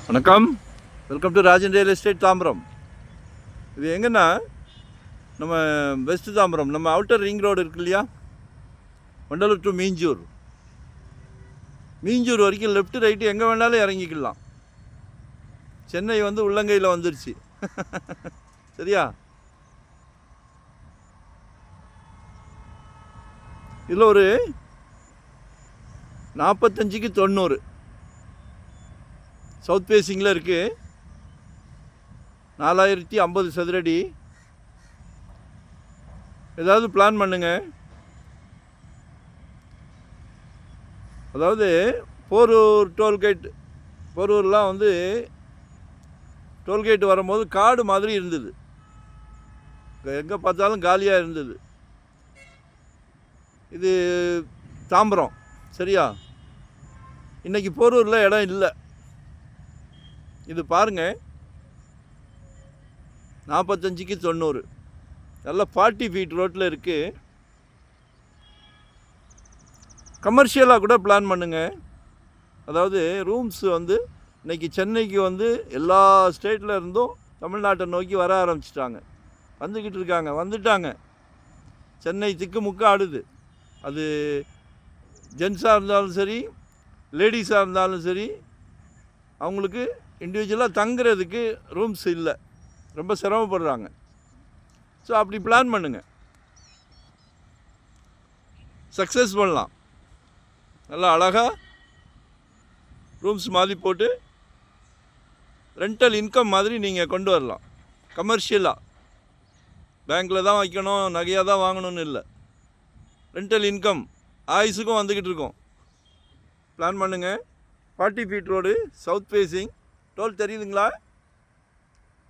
வணக்கம், welcome to Rajan real estate Tambaram. இது எங்கன்னா நம்ம வெஸ்ட் தாம்பரம், நம்ம அவுட்டர் ரிங் ரோடு இருக்கு இல்லையா, வண்டலூர் டு மீஞ்சூர் வரைக்கும் லெஃப்ட் ரைட்டு எங்கே வேணாலும் இறங்கிக்கலாம். சென்னை வந்து உள்ளங்கையில் வந்துருச்சு. சரியா? இதில் ஒரு 45க்கு 90 சவுத் ஃபேஸிங்கில் இருக்குது. 4050 சதுரடி. ஏதாவது பிளான் பண்ணுங்க. அதாவது போரூர் டோல்கேட், போரூர்லாம் வந்து டோல்கேட் வரும்போது காடு மாதிரி இருந்தது, எங்கே பார்த்தாலும் காலியாக இருந்தது. இது தாம்பரம். சரியா? இன்றைக்கி போரூரில் இடம் இல்லை. இது பாருங்கள், 45க்கு 90 நல்லா 40 ஃபீட் ரோட்டில் இருக்குது. கமர்ஷியலாக கூட பிளான் பண்ணுங்கள். அதாவது ரூம்ஸ் வந்து இன்றைக்கி சென்னைக்கு வந்து எல்லா ஸ்டேட்டில் இருந்தும் தமிழ்நாட்டை நோக்கி வர ஆரம்பிச்சிட்டாங்க, வந்துட்டாங்க. சென்னை திக்குமுக்கு ஆடுது. அது ஜென்ஸாக இருந்தாலும் சரி, லேடிஸாக இருந்தாலும் சரி, அவங்களுக்கு இண்டிவிஜுவலாக தங்குறதுக்கு ரூம்ஸ் இல்லை, ரொம்ப சிரமப்படுறாங்க. ஸோ அப்படி பிளான் பண்ணுங்கள், சக்ஸஸ் பண்ணலாம். நல்லா அழகாக ரூம்ஸ் மாதிரி போட்டு ரெண்டல் இன்கம் மாதிரி நீங்கள் கொண்டு வரலாம். கமர்ஷியலாக பேங்க்கில் தான் வைக்கணும், நகையாக தான் வாங்கணும்னு இல்லை. ரெண்டல் இன்கம் ஆயுசுக்கும் வந்துக்கிட்டு இருக்கோம். பிளான் பண்ணுங்கள். 40 ஃபீட் ரோடு, சவுத் ஃபேஸிங், டோல் தெரியுதுங்களா?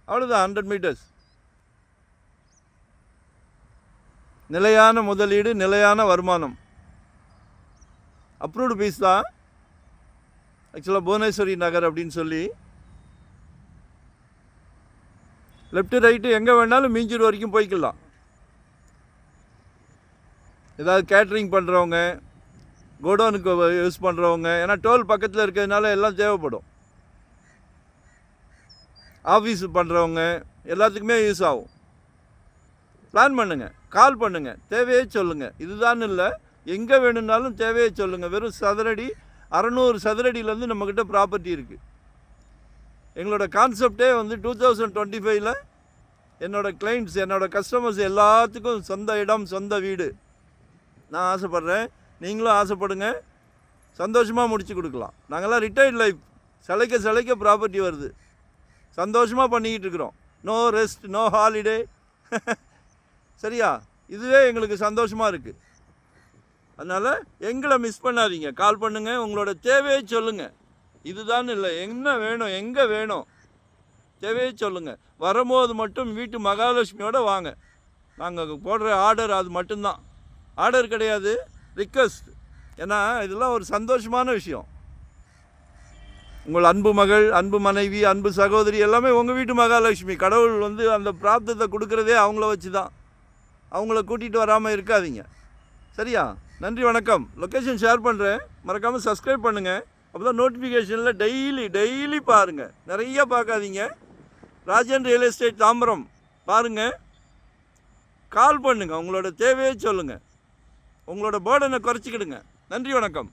அவ்வளோதான், 100 மீட்டர்ஸ். நிலையான முதலீடு, நிலையான வருமானம். அப்ரூவ்டு பீஸ் தான். ஆக்சுவலாக புவனேஸ்வரி நகர் அப்படின்னு சொல்லி லெஃப்ட்டு ரைட்டு எங்கே வேணாலும் மீஞ்சூர் வரைக்கும் போய்க்கலாம். ஏதாவது கேட்ரிங் பண்ணுறவங்க, கோடவுனுக்கு யூஸ் பண்ணுறவங்க, ஏன்னா டோல் பக்கத்தில் இருக்கிறதுனால எல்லாம் தேவைப்படும். ஆஃபீஸ் பண்ணுறவங்க எல்லாத்துக்குமே யூஸ் ஆகும். பிளான் பண்ணுங்கள், கால் பண்ணுங்கள், தேவையே சொல்லுங்கள். இதுதான் இல்லை, எங்கே வேணும்னாலும் தேவையே சொல்லுங்கள். வெறும் சதுரடி 600 சதுரடியிலேருந்து நம்மக்கிட்ட ப்ராப்பர்ட்டி இருக்குது. எங்களோட கான்செப்டே வந்து 2025 என்னோடய கிளைண்ட்ஸ், என்னோடய கஸ்டமர்ஸ் எல்லாத்துக்கும் சொந்த இடம், சொந்த வீடு. நான் ஆசைப்பட்றேன், நீங்களும் ஆசைப்படுங்க. சந்தோஷமாக முடித்து கொடுக்கலாம். நாங்கள்லாம் ரிட்டையர்ட் லைஃப், சிலைக்க ப்ராப்பர்ட்டி வருது, சந்தோஷமாக பண்ணிக்கிட்டு இருக்கிறோம். No rest, no holiday. சரியா? இதுவே எங்களுக்கு சந்தோஷமாக இருக்குது. அதனால் எங்களை மிஸ் பண்ணாதீங்க, கால் பண்ணுங்கள், உங்களோட தேவையை சொல்லுங்கள். இதுதான் இல்லை, என்ன வேணும், எங்கே வேணும், தேவையை சொல்லுங்கள். வரும்போது மட்டும் வீட்டு மகாலட்சுமியோடு வாங்க. நாங்கள் போடுற ஆர்டர் அது மட்டும்தான், ஆர்டர் கிடையாது, ரிக்வெஸ்ட். ஏன்னா இதெல்லாம் ஒரு சந்தோஷமான விஷயம். உங்கள் அன்பு மகள், அன்பு மனைவி, அன்பு சகோதரி எல்லாமே உங்கள் வீட்டு மகாலட்சுமி. கடவுள் வந்து அந்த பிராப்தத்தை கொடுக்குறதே அவங்கள வச்சு தான். அவங்கள கூட்டிகிட்டு வராமல் இருக்காதீங்க. சரியா? நன்றி, வணக்கம். லொக்கேஷன் ஷேர் பண்ணுறேன், மறக்காமல் சப்ஸ்கிரைப் பண்ணுங்கள். அப்போ தான் நோட்டிஃபிகேஷனில் டெய்லி பாருங்கள். நிறைய பார்க்காதீங்க. ராஜன் ரியல் எஸ்டேட் தாம்பரம் பாருங்கள், கால் பண்ணுங்கள், உங்களோட தேவையை சொல்லுங்கள், உங்களோட பேர்டனை குறைச்சிக்கிடுங்க. நன்றி, வணக்கம்.